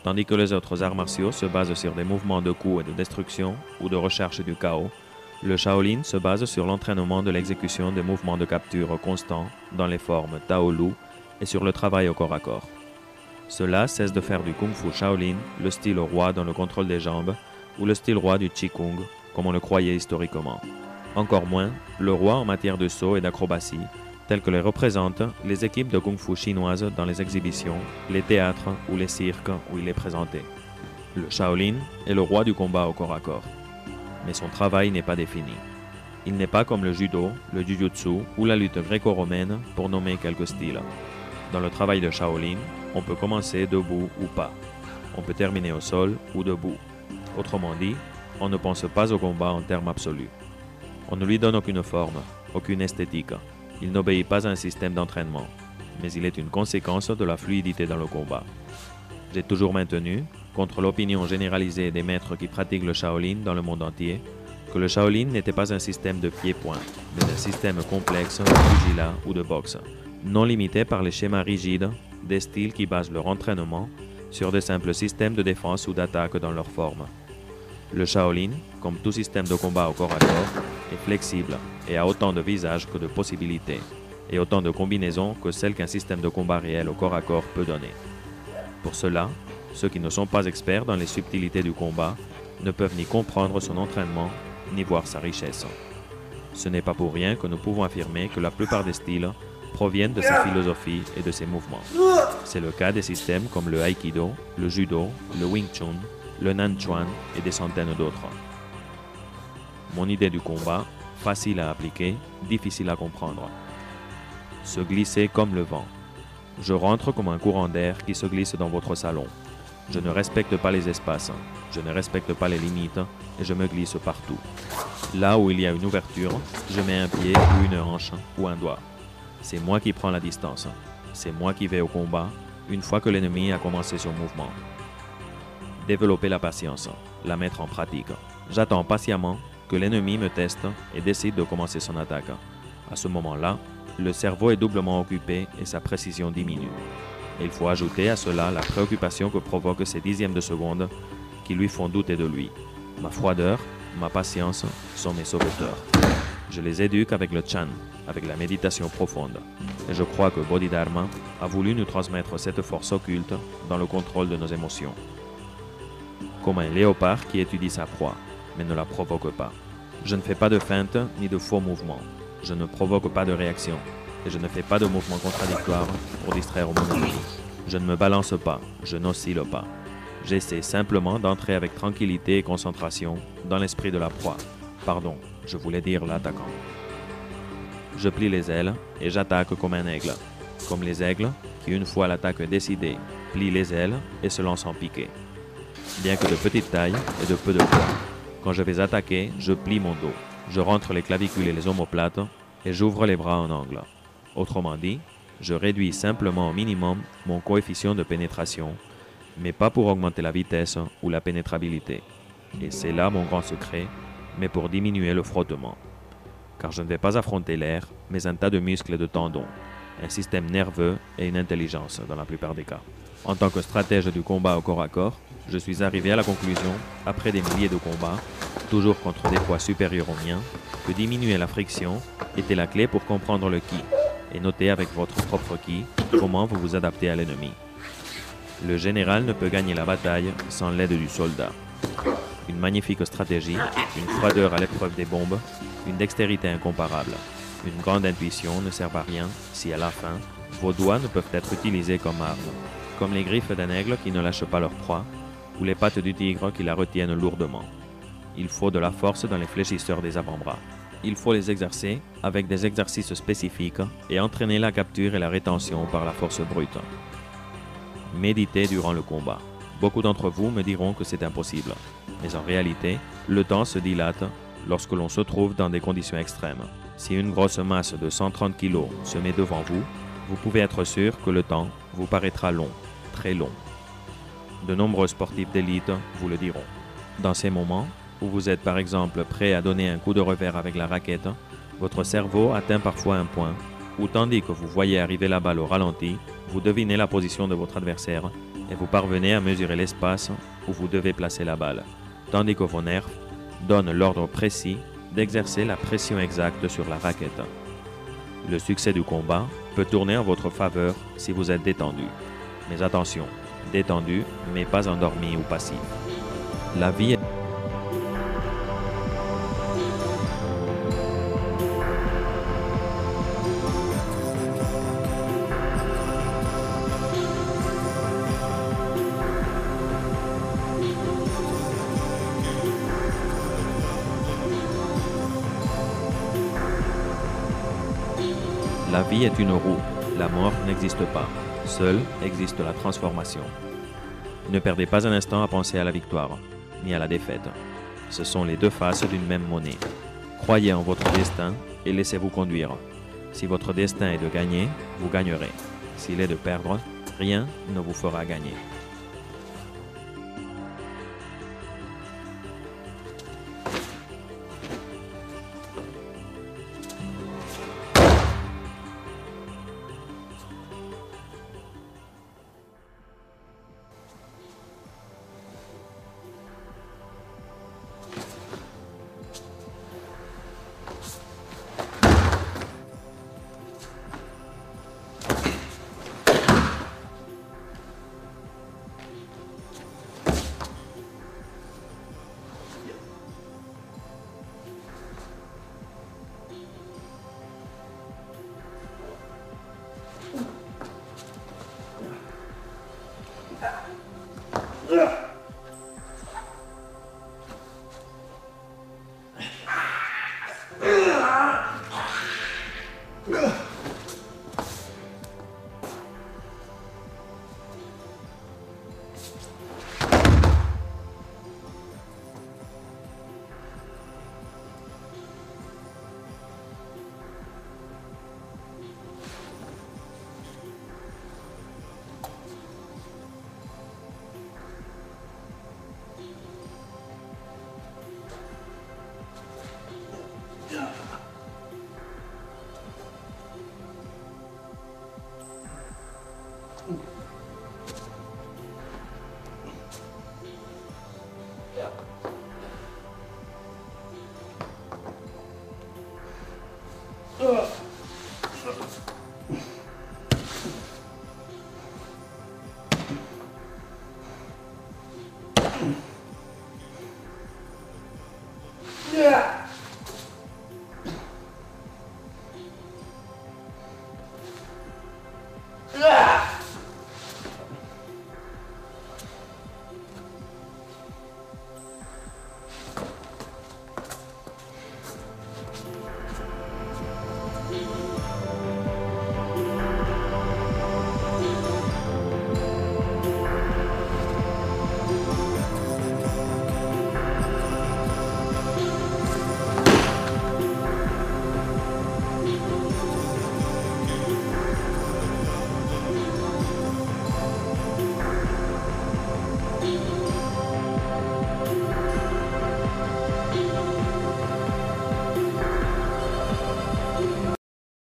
Tandis que les autres arts martiaux se basent sur des mouvements de coups et de destruction ou de recherche du chaos, le Shaolin se base sur l'entraînement de l'exécution des mouvements de capture constants dans les formes Tao Lu et sur le travail au corps à corps. Cela cesse de faire du Kung Fu Shaolin le style roi dans le contrôle des jambes ou le style roi du Qigong, comme on le croyait historiquement. Encore moins le roi en matière de saut et d'acrobatie, tel que les représentent les équipes de Kung Fu chinoises dans les exhibitions, les théâtres ou les cirques où il est présenté. Le Shaolin est le roi du combat au corps à corps. Mais son travail n'est pas défini. Il n'est pas comme le judo, le jujutsu ou la lutte gréco-romaine pour nommer quelques styles. Dans le travail de Shaolin, on peut commencer debout ou pas. On peut terminer au sol ou debout. Autrement dit, on ne pense pas au combat en termes absolus. On ne lui donne aucune forme, aucune esthétique. Il n'obéit pas à un système d'entraînement, mais il est une conséquence de la fluidité dans le combat. J'ai toujours maintenu, contre l'opinion généralisée des maîtres qui pratiquent le Shaolin dans le monde entier, que le Shaolin n'était pas un système de pieds-points, mais un système complexe de pugilat ou de boxe, non limité par les schémas rigides des styles qui basent leur entraînement sur de simples systèmes de défense ou d'attaque dans leur forme. Le Shaolin, comme tout système de combat au corps à corps, est flexible et a autant de visages que de possibilités, et autant de combinaisons que celles qu'un système de combat réel au corps à corps peut donner. Pour cela, ceux qui ne sont pas experts dans les subtilités du combat ne peuvent ni comprendre son entraînement, ni voir sa richesse. Ce n'est pas pour rien que nous pouvons affirmer que la plupart des styles proviennent de sa philosophie et de ses mouvements. C'est le cas des systèmes comme le Aikido, le Judo, le Wing Chun, le Nanchuan et des centaines d'autres. Mon idée du combat, facile à appliquer, difficile à comprendre. Se glisser comme le vent. Je rentre comme un courant d'air qui se glisse dans votre salon. Je ne respecte pas les espaces, je ne respecte pas les limites et je me glisse partout. Là où il y a une ouverture, je mets un pied ou une hanche ou un doigt. C'est moi qui prends la distance. C'est moi qui vais au combat une fois que l'ennemi a commencé son mouvement. Développer la patience, la mettre en pratique. J'attends patiemment que l'ennemi me teste et décide de commencer son attaque. À ce moment-là, le cerveau est doublement occupé et sa précision diminue. Et il faut ajouter à cela la préoccupation que provoquent ces dixièmes de seconde qui lui font douter de lui. Ma froideur, ma patience sont mes sauveteurs. Je les éduque avec le Chan, avec la méditation profonde. Et je crois que Bodhidharma a voulu nous transmettre cette force occulte dans le contrôle de nos émotions. Comme un léopard qui étudie sa proie, mais ne la provoque pas. Je ne fais pas de feinte ni de faux mouvements. Je ne provoque pas de réaction. Et je ne fais pas de mouvements contradictoires pour distraire mon ennemi. Je ne me balance pas, je n'oscille pas. J'essaie simplement d'entrer avec tranquillité et concentration dans l'esprit de la proie. Pardon, je voulais dire l'attaquant. Je plie les ailes et j'attaque comme un aigle. Comme les aigles qui, une fois l'attaque décidée, plient les ailes et se lancent en piqué. Bien que de petite taille et de peu de poids. Quand je vais attaquer, je plie mon dos. Je rentre les clavicules et les omoplates et j'ouvre les bras en angle. Autrement dit, je réduis simplement au minimum mon coefficient de pénétration, mais pas pour augmenter la vitesse ou la pénétrabilité. Et c'est là mon grand secret, mais pour diminuer le frottement. Car je ne vais pas affronter l'air, mais un tas de muscles et de tendons, un système nerveux et une intelligence dans la plupart des cas. En tant que stratège du combat au corps à corps, je suis arrivé à la conclusion, après des milliers de combats, toujours contre des poids supérieurs aux miens, que diminuer la friction était la clé pour comprendre le ki, et noter avec votre propre ki comment vous vous adaptez à l'ennemi. Le général ne peut gagner la bataille sans l'aide du soldat. Une magnifique stratégie, une froideur à l'épreuve des bombes, une dextérité incomparable, une grande intuition ne servent à rien si à la fin, vos doigts ne peuvent être utilisés comme armes, comme les griffes d'un aigle qui ne lâche pas leur proie, ou les pattes du tigre qui la retiennent lourdement. Il faut de la force dans les fléchisseurs des avant-bras. Il faut les exercer avec des exercices spécifiques et entraîner la capture et la rétention par la force brute. Méditez durant le combat. Beaucoup d'entre vous me diront que c'est impossible. Mais en réalité, le temps se dilate lorsque l'on se trouve dans des conditions extrêmes. Si une grosse masse de 130 kg se met devant vous, vous pouvez être sûr que le temps vous paraîtra long, très long. De nombreux sportifs d'élite vous le diront. Dans ces moments, où vous êtes par exemple prêt à donner un coup de revers avec la raquette, votre cerveau atteint parfois un point où tandis que vous voyez arriver la balle au ralenti, vous devinez la position de votre adversaire et vous parvenez à mesurer l'espace où vous devez placer la balle, tandis que vos nerfs donnent l'ordre précis d'exercer la pression exacte sur la raquette. Le succès du combat peut tourner en votre faveur si vous êtes détendu. Mais attention, détendu mais pas endormi ou passif. La vie est La vie est une roue, la mort n'existe pas. Seule existe la transformation. Ne perdez pas un instant à penser à la victoire, ni à la défaite. Ce sont les deux faces d'une même monnaie. Croyez en votre destin et laissez-vous conduire. Si votre destin est de gagner, vous gagnerez. S'il est de perdre, rien ne vous fera gagner.